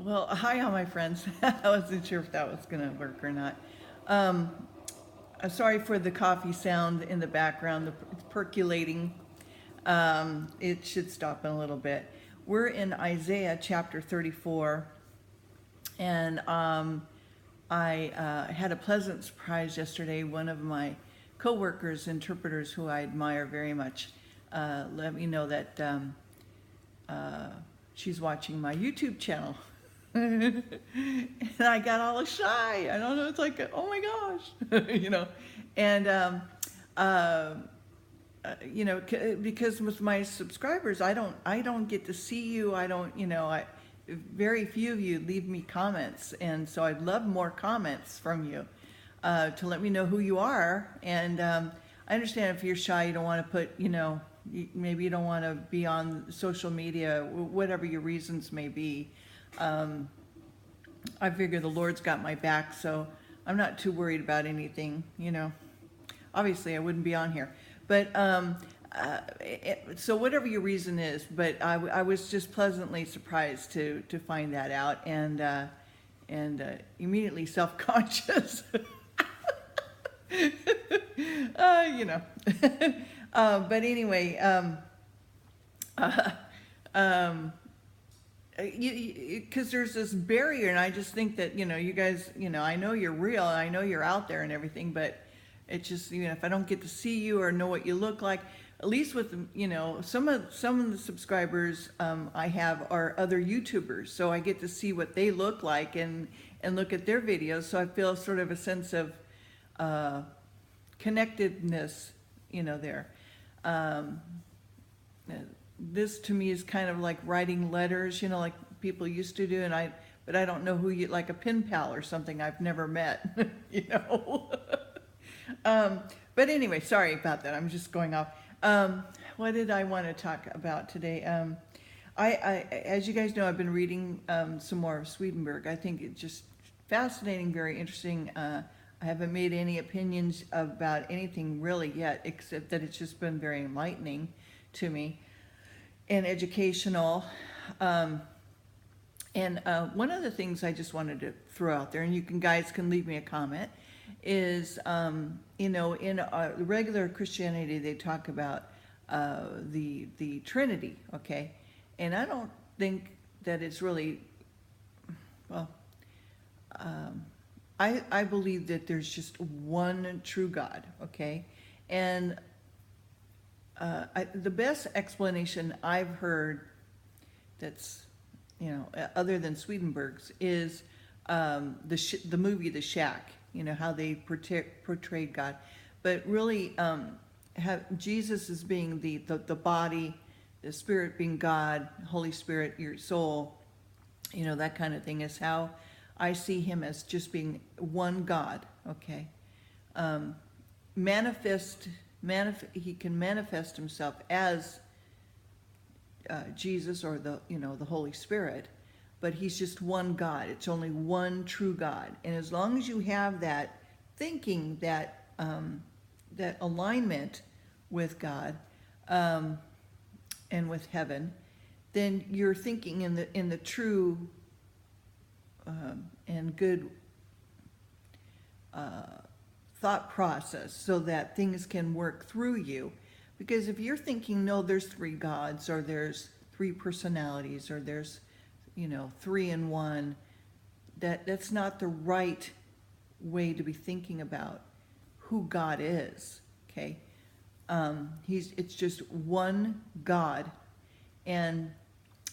Well, hi, all my friends. I wasn't sure if that was going to work or not. Um, I'm sorry for the coffee sound in the background. It's percolating. It should stop in a little bit. We're in Isaiah chapter 34, and I had a pleasant surprise yesterday. One of my coworkers, interpreters, who I admire very much, let me know that uh, she's watching my YouTube channel. And I got all shy. I don't know. It's like, oh my gosh, And uh, because with my subscribers, I don't get to see you. I don't, very few of you leave me comments, and so I'd love more comments from you to let me know who you are. And I understand if you're shy, you don't want to put, maybe you don't want to be on social media, whatever your reasons may be. I figure the Lord's got my back, so I'm not too worried about anything. Obviously, I wouldn't be on here. But so whatever your reason is, but I was just pleasantly surprised to find that out, and immediately self-conscious. you know. But anyway, um, because there's this barrier, and I just think that you guys, I know you're real, and I know you're out there and everything, but it's just, if I don't get to see you or know what you look like, at least with some of the subscribers I have are other YouTubers, so I get to see what they look like and look at their videos, so I feel sort of a sense of uh, connectedness, there. Um, this to me is kind of like writing letters, like people used to do, but I don't know who you, like a pen pal or something I've never met, you know. um, but anyway, sorry about that. I'm just going off. What did I want to talk about today? As you guys know, I've been reading some more of Swedenborg. I think it's just fascinating, very interesting. I haven't made any opinions about anything really yet, except that it's just been very enlightening to me and educational. Um, and one of the things I just wanted to throw out there, and guys can leave me a comment, is in regular Christianity they talk about the Trinity, okay, and I don't think that it's really well. Um, I believe that there's just one true God, okay, and the best explanation I've heard that's, other than Swedenborg's, is the movie The Shack. How they portrayed God, but really have Jesus as being the body, the spirit being God, Holy Spirit, your soul. That kind of thing is how I see him, as just being one God. Okay, um, he can manifest himself as Jesus, or the Holy Spirit, but he's just one God. It's only one true God, and as long as you have that thinking, that alignment with God and with heaven, then you're thinking in the true and good thought process, so that things can work through you. Because if you're thinking, no, there's three gods, or there's three personalities, or there's, three in one, that's not the right way to be thinking about who God is, okay? It's just one God. And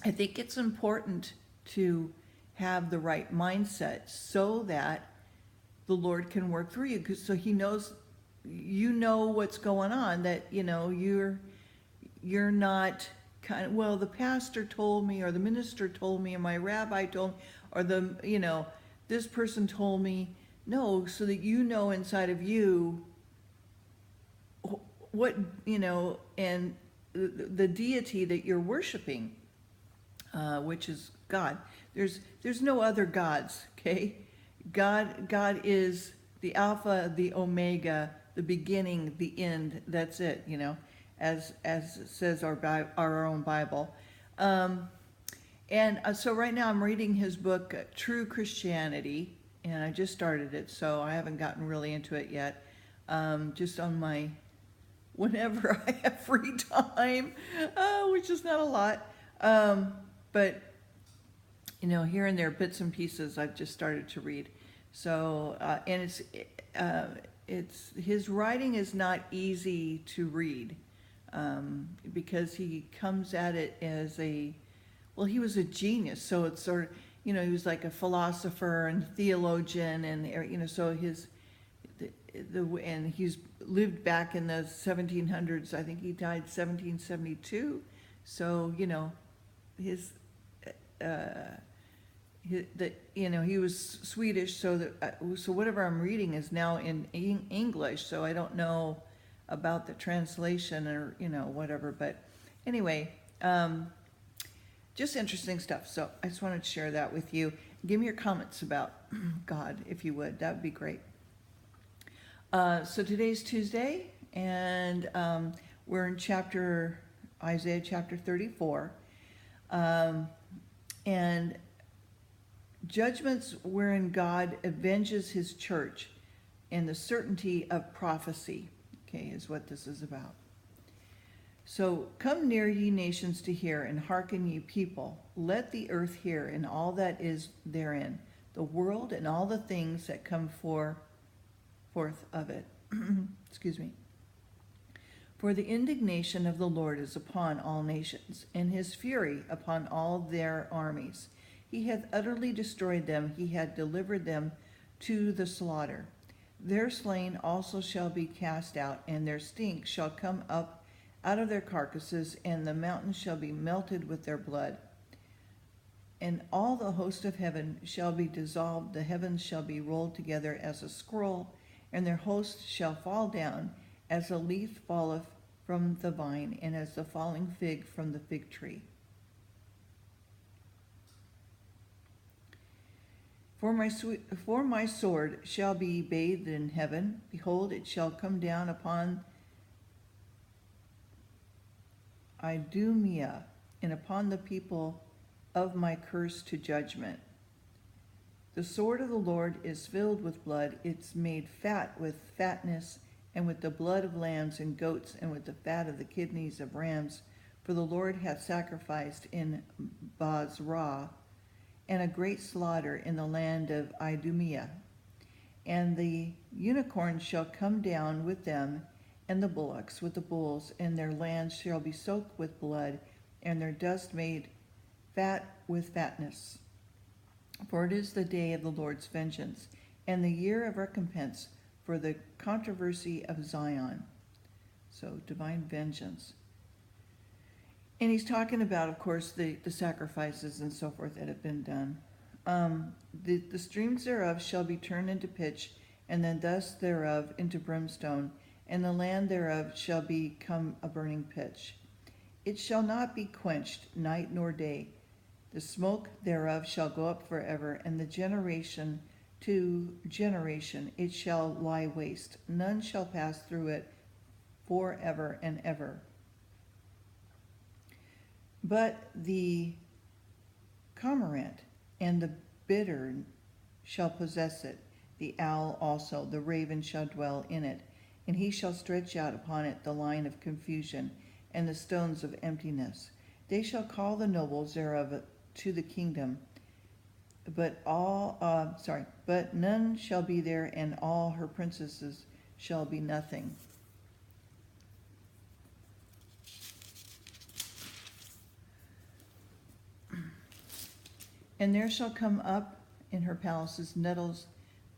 I think it's important to have the right mindset, so that the Lord can work through you, because so he knows what's going on, that you're not kind of, well, the pastor told me, or the minister told me, or my rabbi told me, or this person told me. No, so that inside of you what, and the deity that you're worshiping, which is God. There's no other gods, okay? God is the Alpha, the Omega, the beginning, the end. That's it, as it says our own Bible. And so right now I'm reading his book, True Christianity, and I just started it, so I haven't gotten really into it yet. Just on my, whenever I have free time, which is not a lot. But, here and there, bits and pieces I've just started to read. So, and his writing is not easy to read, because he comes at it as well, he was a genius, so it's sort of, he was like a philosopher and theologian, and so and he's lived back in the 1700s. I think he died 1772. So his he was Swedish, so so whatever I'm reading is now in English. So I don't know about the translation or whatever, but anyway. Just interesting stuff. So I just wanted to share that with you. Give me your comments about God, if you would. That would be great. So today's Tuesday, and we're in Isaiah chapter 34. And judgments wherein God avenges his church and the certainty of prophecy, okay, is what this is about. So come near, ye nations, to hear, and hearken, ye people. Let the earth hear, and all that is therein, the world and all the things that come forth of it. Excuse me. For the indignation of the Lord is upon all nations, and his fury upon all their armies. He hath utterly destroyed them, he hath delivered them to the slaughter. Their slain also shall be cast out, and their stink shall come up out of their carcasses, and the mountains shall be melted with their blood. And all the host of heaven shall be dissolved, the heavens shall be rolled together as a scroll, and their host shall fall down, as a leaf falleth from the vine, and as the falling fig from the fig tree. For my sword shall be bathed in heaven, behold, it shall come down upon Idumea, and upon the people of my curse to judgment. The sword of the Lord is filled with blood, it's made fat with fatness, and with the blood of lambs and goats, and with the fat of the kidneys of rams. For the Lord hath sacrificed in Bozrah, and a great slaughter in the land of Idumea. And the unicorns shall come down with them, and the bullocks with the bulls, and their lands shall be soaked with blood, and their dust made fat with fatness. For it is the day of the Lord's vengeance, and the year of recompense for the controversy of Zion. So, divine vengeance. And he's talking about, of course, the sacrifices and so forth that have been done. The streams thereof shall be turned into pitch, and the dust thereof into brimstone, and the land thereof shall become a burning pitch. It shall not be quenched night nor day. The smoke thereof shall go up forever, and the generation to generation it shall lie waste. None shall pass through it forever and ever. But the cormorant and the bittern shall possess it, the owl also, the raven shall dwell in it, and he shall stretch out upon it the line of confusion and the stones of emptiness. They shall call the nobles thereof to the kingdom, but none shall be there, and all her princesses shall be nothing. And there shall come up in her palaces nettles,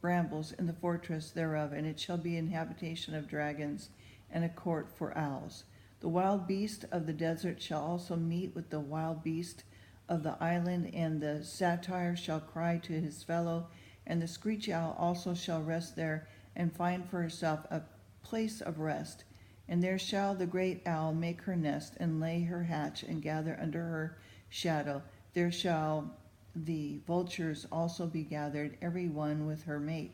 brambles in the fortress thereof, and it shall be an habitation of dragons, and a court for owls. The wild beast of the desert shall also meet with the wild beast of the island, and the satyr shall cry to his fellow, and the screech owl also shall rest there, and find for herself a place of rest. And there shall the great owl make her nest, and lay her hatch, and gather under her shadow. There shall the vultures also be gathered, every one with her mate.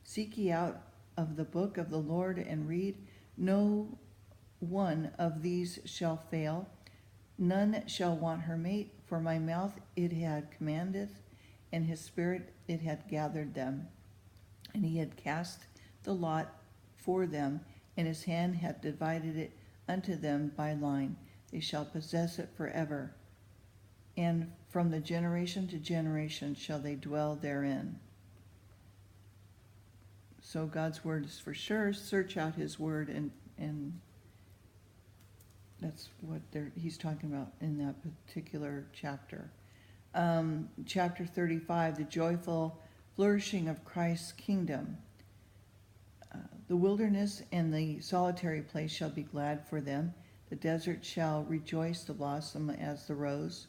Seek ye out of the book of the Lord, and read. No one of these shall fail. None shall want her mate, For my mouth it had commanded, and his spirit it had gathered them. And he had cast the lot for them, and his hand had divided it unto them by line. They shall possess it forever, and from the generation to generation shall they dwell therein. So God's word is for sure. Search out his word, and that's what he's talking about in that particular chapter. Chapter 35, the joyful flourishing of Christ's kingdom. The wilderness and the solitary place shall be glad for them. The desert shall rejoice to blossom as the rose.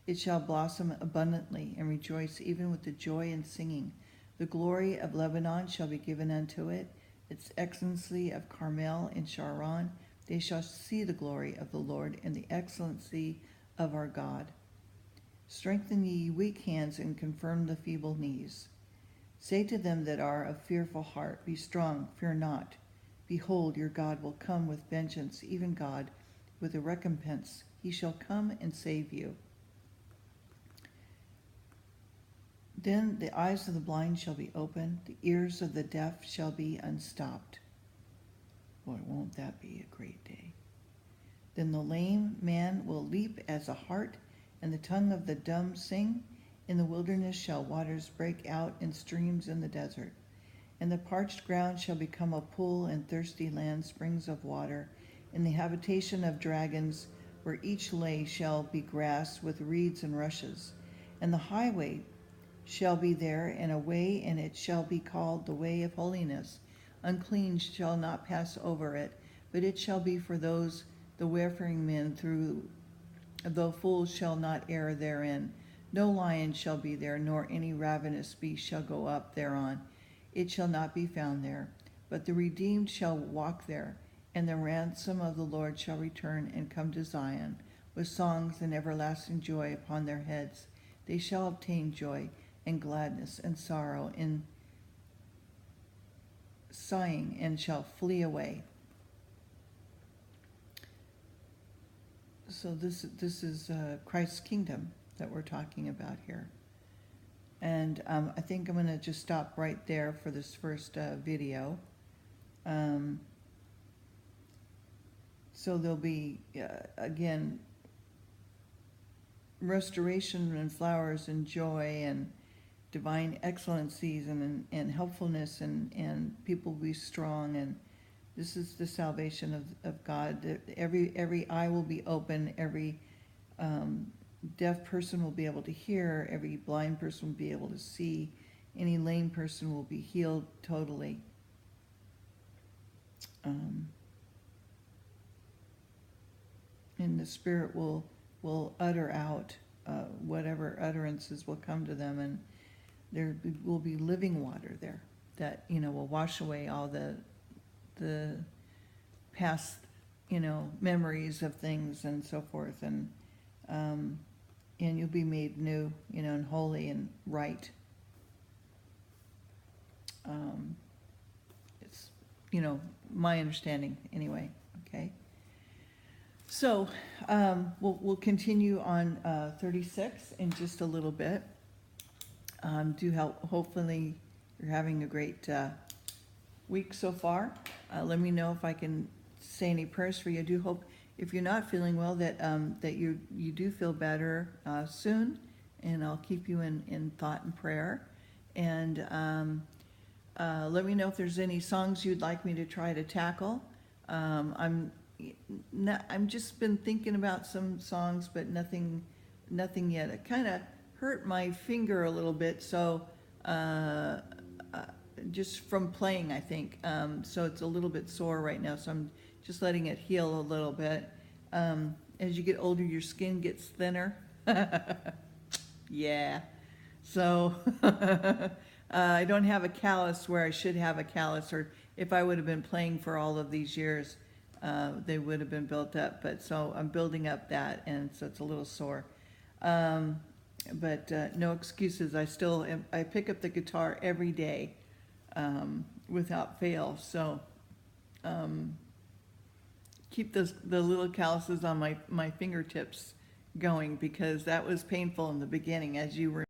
It shall blossom abundantly and rejoice even with the joy and singing. The glory of Lebanon shall be given unto it, its excellency of Carmel and Sharon. They shall see the glory of the Lord and the excellency of our God. Strengthen ye weak hands and confirm the feeble knees. Say to them that are of fearful heart, be strong, fear not. Behold, your God will come with vengeance, even God, with a recompense. He shall come and save you. Then the eyes of the blind shall be opened, the ears of the deaf shall be unstopped. Boy, won't that be a great day. Then the lame man will leap as a hart, and the tongue of the dumb sing. In the wilderness shall waters break out in streams in the desert. And the parched ground shall become a pool, and thirsty land springs of water. In the habitation of dragons, where each lay shall be grass with reeds and rushes. And the highway shall be there, and a way, and it shall be called the way of holiness. Unclean shall not pass over it, but it shall be for those, the wayfaring men, though fools shall not err therein. No lion shall be there, nor any ravenous beast shall go up thereon. It shall not be found there. But the redeemed shall walk there, and the ransom of the Lord shall return and come to Zion, with songs and everlasting joy upon their heads. They shall obtain joy and gladness and sorrow in sighing, and shall flee away. So this is Christ's kingdom that we're talking about here. And I think I'm going to just stop right there for this first video. So there'll be, again, restoration and flowers and joy and divine excellencies and helpfulness, and people will be strong, and this is the salvation of God. Every eye will be open, every deaf person will be able to hear, every blind person will be able to see, any lame person will be healed totally. And the Spirit will utter out whatever utterances will come to them, and there will be living water there that, will wash away all the past, memories of things and so forth, and you'll be made new, and holy and right. It's, my understanding anyway. Okay. So we'll continue on 36 in just a little bit. Hopefully you're having a great week so far. Let me know if I can say any prayers for you. I do hope, if you're not feeling well, that you do feel better soon, and I'll keep you in thought and prayer. And let me know if there's any songs you'd like me to try to tackle. I'm just been thinking about some songs, but nothing yet. It kind of hurt my finger a little bit, so just from playing, I think. So it's a little bit sore right now, so I'm just letting it heal a little bit. As you get older, your skin gets thinner. Yeah. So I don't have a callus where I should have a callus, or if I would have been playing for all of these years, they would have been built up. But so I'm building up that, and so it's a little sore. But no excuses. I pick up the guitar every day without fail. So keep the little calluses on my fingertips going, because that was painful in the beginning, as you